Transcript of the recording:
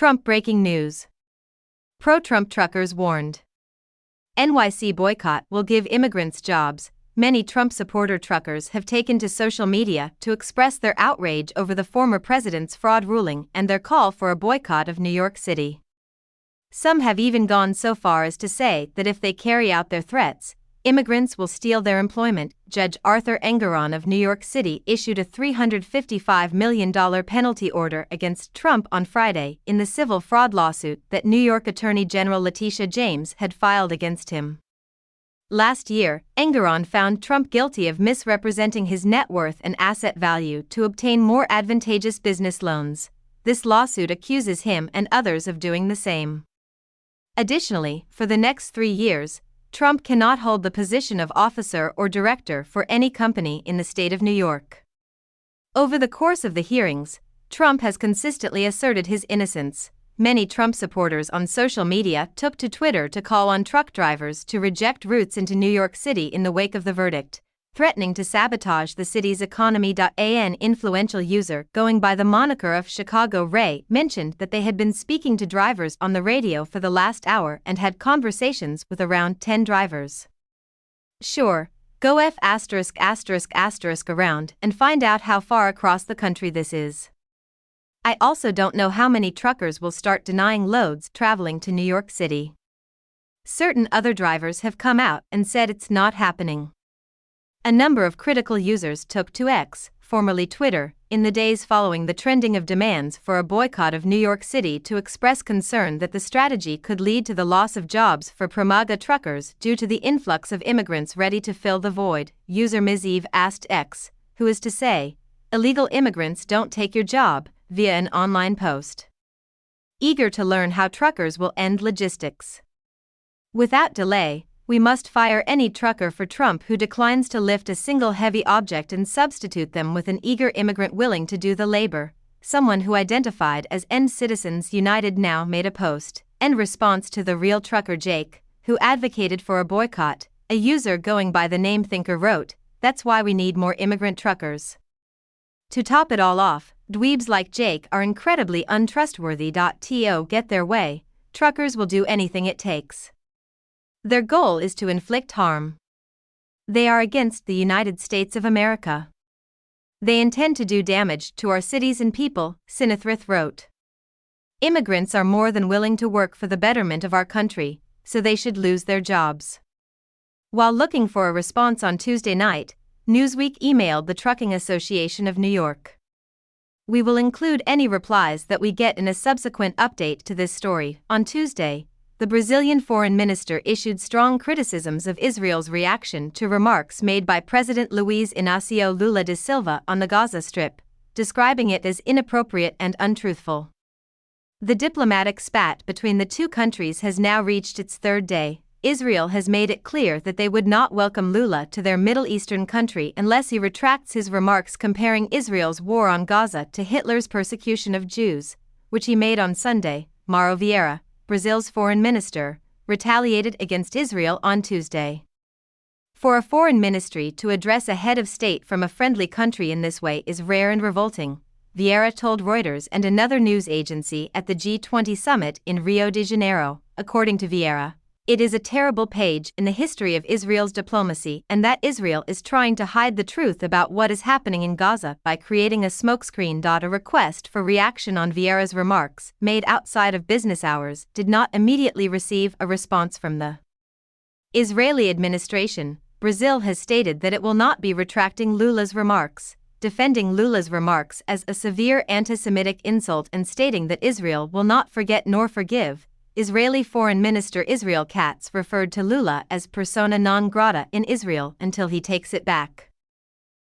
Trump breaking news. Pro-Trump truckers warned. NYC boycott will give immigrants jobs. Many Trump supporter truckers have taken to social media to express their outrage over the former president's fraud ruling and their call for a boycott of New York City. Some have even gone so far as to say that if they carry out their threats, immigrants will steal their employment. Judge Arthur Engoron of New York City issued a $355 million penalty order against Trump on Friday in the civil fraud lawsuit that New York Attorney General Letitia James had filed against him. Last year, Engoron found Trump guilty of misrepresenting his net worth and asset value to obtain more advantageous business loans. This lawsuit accuses him and others of doing the same. Additionally, for the next 3 years, Trump cannot hold the position of officer or director for any company in the state of New York. Over the course of the hearings, Trump has consistently asserted his innocence. Many Trump supporters on social media took to Twitter to call on truck drivers to reject routes into New York City in the wake of the verdict, threatening to sabotage the city's economy. An influential user going by the moniker of Chicago Ray mentioned that they had been speaking to drivers on the radio for the last hour and had conversations with around 10 drivers. Sure, go F*** around and find out how far across the country this is. I also don't know how many truckers will start denying loads traveling to New York City. Certain other drivers have come out and said it's not happening. A number of critical users took to X, formerly Twitter, in the days following the trending of demands for a boycott of New York City to express concern that the strategy could lead to the loss of jobs for pro-MAGA truckers due to the influx of immigrants ready to fill the void. User Ms. Eve asked X, who is to say, illegal immigrants don't take your job, via an online post. Eager to learn how truckers will end logistics. Without delay, we must fire any trucker for Trump who declines to lift a single heavy object and substitute them with an eager immigrant willing to do the labor. Someone who identified as End Citizens United now made a post, in response to the real trucker Jake, who advocated for a boycott. A user going by the name Thinker wrote, "That's why we need more immigrant truckers." To top it all off, dweebs like Jake are incredibly untrustworthy. To get their way, truckers will do anything it takes. Their goal is to inflict harm. They are against the United States of America. They intend to do damage to our cities and people, Sinathrith wrote. Immigrants are more than willing to work for the betterment of our country, so they should lose their jobs. While looking for a response on Tuesday night, Newsweek emailed the Trucking Association of New York. We will include any replies that we get in a subsequent update to this story. On Tuesday, the Brazilian foreign minister issued strong criticisms of Israel's reaction to remarks made by President Luiz Inácio Lula da Silva on the Gaza Strip, describing it as inappropriate and untruthful. The diplomatic spat between the two countries has now reached its third day. Israel has made it clear that they would not welcome Lula to their Middle Eastern country unless he retracts his remarks comparing Israel's war on Gaza to Hitler's persecution of Jews, which he made on Sunday. Mauro Vieira, Brazil's foreign minister, retaliated against Israel on Tuesday. For a foreign ministry to address a head of state from a friendly country in this way is rare and revolting, Vieira told Reuters and another news agency at the G20 summit in Rio de Janeiro. According to Vieira, it is a terrible page in the history of Israel's diplomacy and that Israel is trying to hide the truth about what is happening in Gaza by creating a smokescreen. A request for reaction on Vieira's remarks, made outside of business hours, did not immediately receive a response from the Israeli administration. Brazil has stated that it will not be retracting Lula's remarks, defending Lula's remarks as a severe anti-Semitic insult and stating that Israel will not forget nor forgive. Israeli Foreign Minister Israel Katz referred to Lula as persona non grata in Israel until he takes it back.